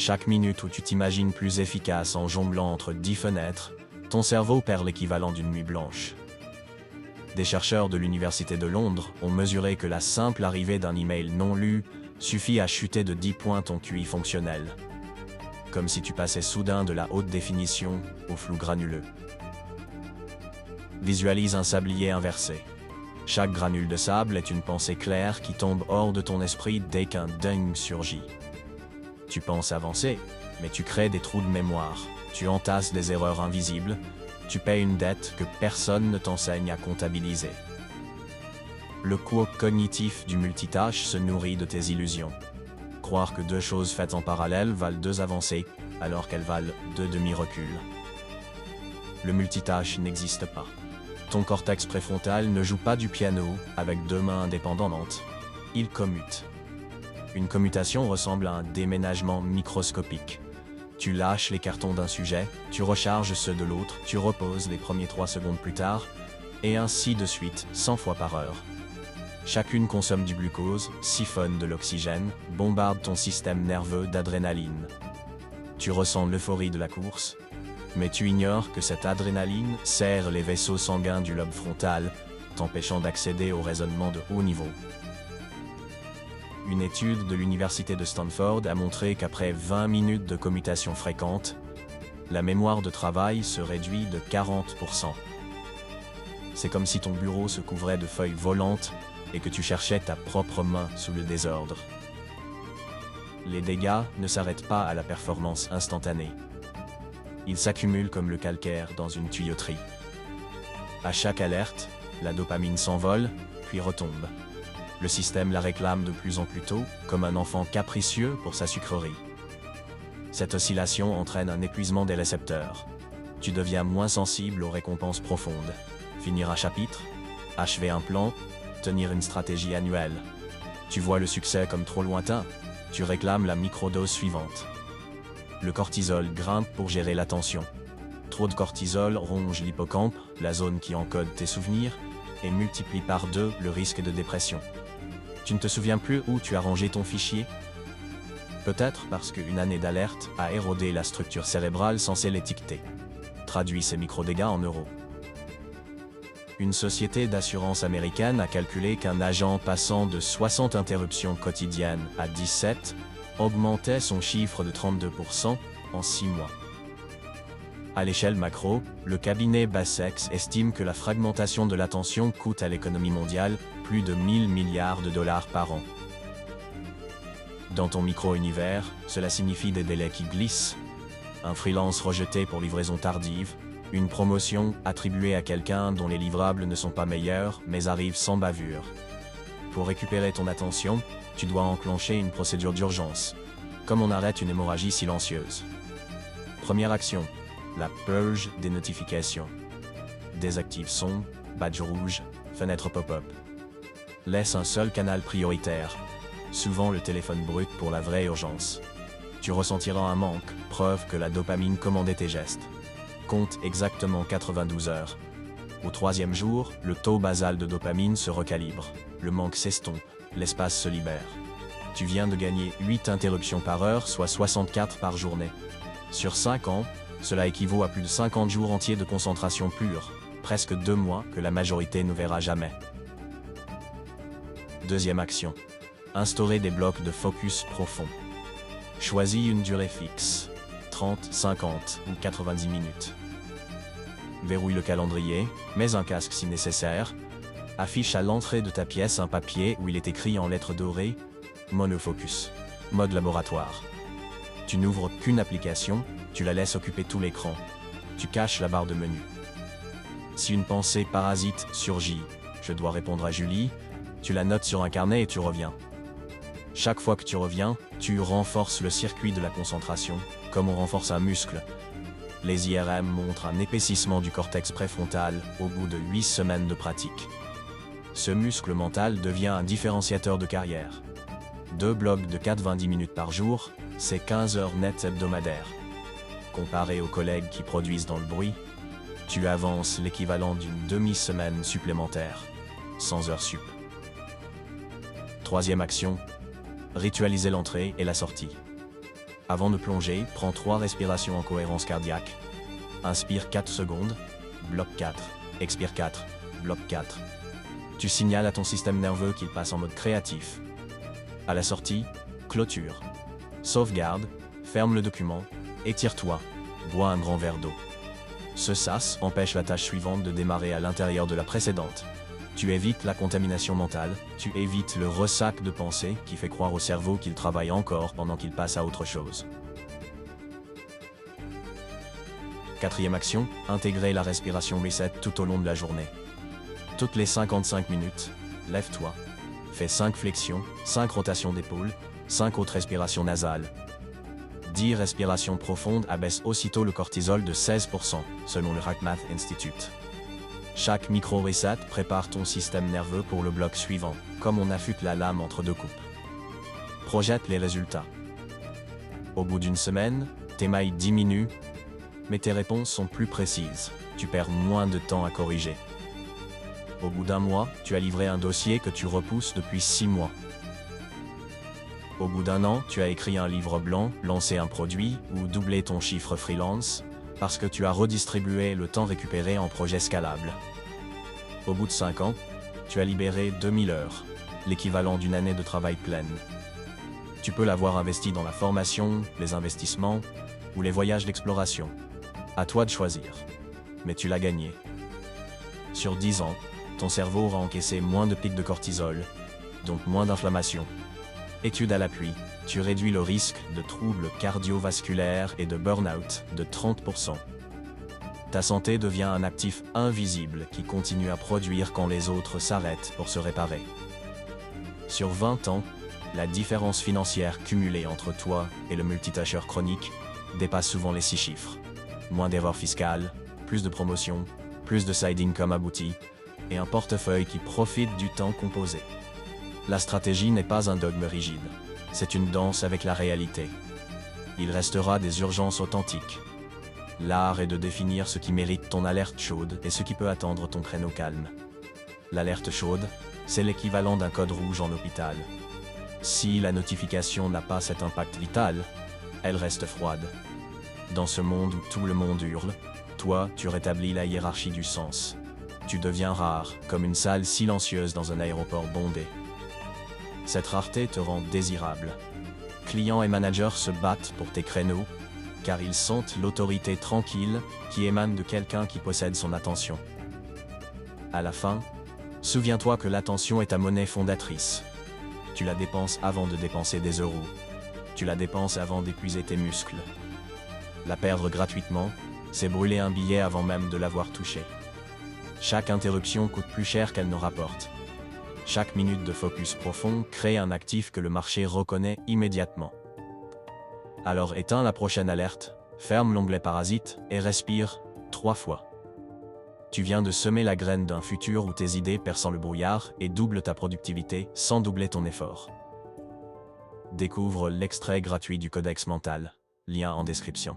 Chaque minute où tu t'imagines plus efficace en jonglant entre 10 fenêtres, ton cerveau perd l'équivalent d'une nuit blanche. Des chercheurs de l'Université de Londres ont mesuré que la simple arrivée d'un email non lu suffit à chuter de 10 points ton QI fonctionnel. Comme si tu passais soudain de la haute définition au flou granuleux. Visualise un sablier inversé. Chaque granule de sable est une pensée claire qui tombe hors de ton esprit dès qu'un ding surgit. Tu penses avancer, mais tu crées des trous de mémoire, tu entasses des erreurs invisibles, tu paies une dette que personne ne t'enseigne à comptabiliser. Le coût cognitif du multitâche se nourrit de tes illusions. Croire que deux choses faites en parallèle valent 2 avancées, alors qu'elles valent 2 demi-reculs. Le multitâche n'existe pas. Ton cortex préfrontal ne joue pas du piano avec 2 mains indépendantes. Il commute. Une commutation ressemble à un déménagement microscopique. Tu lâches les cartons d'un sujet, tu recharges ceux de l'autre, tu reposes les premiers 3 secondes plus tard, et ainsi de suite, 100 fois par heure. Chacune consomme du glucose, siphonne de l'oxygène, bombarde ton système nerveux d'adrénaline. Tu ressens l'euphorie de la course, mais tu ignores que cette adrénaline serre les vaisseaux sanguins du lobe frontal, t'empêchant d'accéder au raisonnement de haut niveau. Une étude de l'Université de Stanford a montré qu'après 20 minutes de commutation fréquente, la mémoire de travail se réduit de 40%. C'est comme si ton bureau se couvrait de feuilles volantes et que tu cherchais ta propre main sous le désordre. Les dégâts ne s'arrêtent pas à la performance instantanée. Ils s'accumulent comme le calcaire dans une tuyauterie. À chaque alerte, la dopamine s'envole, puis retombe. Le système la réclame de plus en plus tôt, comme un enfant capricieux pour sa sucrerie. Cette oscillation entraîne un épuisement des récepteurs. Tu deviens moins sensible aux récompenses profondes. Finir un chapitre, achever un plan, tenir une stratégie annuelle. Tu vois le succès comme trop lointain, tu réclames la microdose suivante. Le cortisol grimpe pour gérer l'attention. Trop de cortisol ronge l'hippocampe, la zone qui encode tes souvenirs, et multiplie par 2 le risque de dépression. Tu ne te souviens plus où tu as rangé ton fichier? Peut-être parce qu'une année d'alerte a érodé la structure cérébrale censée l'étiqueter. Traduis ces micro-dégâts en euros. Une société d'assurance américaine a calculé qu'un agent passant de 60 interruptions quotidiennes à 17 augmentait son chiffre de 32% en 6 mois. À l'échelle macro, le cabinet Bassex estime que la fragmentation de l'attention coûte à l'économie mondiale plus de 1000 milliards de dollars par an. Dans ton micro-univers, cela signifie des délais qui glissent, un freelance rejeté pour livraison tardive, une promotion attribuée à quelqu'un dont les livrables ne sont pas meilleurs mais arrivent sans bavure. Pour récupérer ton attention, tu dois enclencher une procédure d'urgence, comme on arrête une hémorragie silencieuse. Première action, la purge des notifications. Désactive son, badge rouge, fenêtre pop-up. Laisse un seul canal prioritaire, souvent le téléphone brut pour la vraie urgence. Tu ressentiras un manque, preuve que la dopamine commandait tes gestes. Compte exactement 92 heures. Au 3e jour, le taux basal de dopamine se recalibre. Le manque s'estompe, l'espace se libère. Tu viens de gagner 8 interruptions par heure, soit 64 par journée. Sur 5 ans, cela équivaut à plus de 50 jours entiers de concentration pure, presque 2 mois que la majorité ne verra jamais. Deuxième action. Instaurer des blocs de focus profond. Choisis une durée fixe, 30, 50 ou 90 minutes. Verrouille le calendrier, mets un casque si nécessaire, affiche à l'entrée de ta pièce un papier où il est écrit en lettres dorées « Monofocus », mode laboratoire. Tu n'ouvres qu'une application, tu la laisses occuper tout l'écran. Tu caches la barre de menu. Si une pensée parasite surgit, je dois répondre à Julie, tu la notes sur un carnet et tu reviens. Chaque fois que tu reviens, tu renforces le circuit de la concentration, comme on renforce un muscle. Les IRM montrent un épaississement du cortex préfrontal au bout de 8 semaines de pratique. Ce muscle mental devient un différenciateur de carrière. 2 blocs de 90 minutes par jour, c'est 15 heures nettes hebdomadaires. Comparé aux collègues qui produisent dans le bruit, tu avances l'équivalent d'une demi-semaine supplémentaire, 100 heures sup. Troisième action, ritualiser l'entrée et la sortie. Avant de plonger, prends 3 respirations en cohérence cardiaque. Inspire 4 secondes, bloque 4, expire 4, bloque 4. Tu signales à ton système nerveux qu'il passe en mode créatif. À la sortie, clôture. Sauvegarde, ferme le document, étire-toi, bois un grand verre d'eau. Ce sas empêche la tâche suivante de démarrer à l'intérieur de la précédente. Tu évites la contamination mentale, tu évites le ressac de pensée qui fait croire au cerveau qu'il travaille encore pendant qu'il passe à autre chose. Quatrième action, intégrer la respiration reset tout au long de la journée. Toutes les 55 minutes, lève-toi. Fais 5 flexions, 5 rotations d'épaule, 5 autres respirations nasales. 10 respirations profondes abaissent aussitôt le cortisol de 16%, selon le HeartMath Institute. Chaque micro-reset prépare ton système nerveux pour le bloc suivant, comme on affûte la lame entre deux coupes. Projette les résultats. Au bout d'une semaine, tes mailles diminuent, mais tes réponses sont plus précises. Tu perds moins de temps à corriger. Au bout d'un mois, tu as livré un dossier que tu repousses depuis 6 mois. Au bout d'un an, tu as écrit un livre blanc, lancé un produit ou doublé ton chiffre freelance, parce que tu as redistribué le temps récupéré en projet scalable. Au bout de 5 ans, tu as libéré 2000 heures, l'équivalent d'une année de travail pleine. Tu peux l'avoir investi dans la formation, les investissements ou les voyages d'exploration. À toi de choisir. Mais tu l'as gagné. Sur 10 ans, ton cerveau aura encaissé moins de pics de cortisol, donc moins d'inflammation. Étude à l'appui, tu réduis le risque de troubles cardiovasculaires et de burn-out de 30%. Ta santé devient un actif invisible qui continue à produire quand les autres s'arrêtent pour se réparer. Sur 20 ans, la différence financière cumulée entre toi et le multitâcheur chronique dépasse souvent les 6 chiffres. Moins d'erreurs fiscales, plus de promotions, plus de side income abouti, et un portefeuille qui profite du temps composé. La stratégie n'est pas un dogme rigide, c'est une danse avec la réalité. Il restera des urgences authentiques. L'art est de définir ce qui mérite ton alerte chaude et ce qui peut attendre ton créneau calme. L'alerte chaude, c'est l'équivalent d'un code rouge en hôpital. Si la notification n'a pas cet impact vital, elle reste froide. Dans ce monde où tout le monde hurle, toi, tu rétablis la hiérarchie du sens. Tu deviens rare, comme une salle silencieuse dans un aéroport bondé. Cette rareté te rend désirable. Clients et managers se battent pour tes créneaux, car ils sentent l'autorité tranquille qui émane de quelqu'un qui possède son attention. À la fin, souviens-toi que l'attention est ta monnaie fondatrice. Tu la dépenses avant de dépenser des euros. Tu la dépenses avant d'épuiser tes muscles. La perdre gratuitement, c'est brûler un billet avant même de l'avoir touché. Chaque interruption coûte plus cher qu'elle ne rapporte. Chaque minute de focus profond crée un actif que le marché reconnaît immédiatement. Alors éteins la prochaine alerte, ferme l'onglet parasite et respire 3 fois. Tu viens de semer la graine d'un futur où tes idées percent le brouillard et doublent ta productivité sans doubler ton effort. Découvre l'extrait gratuit du Codex Mental, lien en description.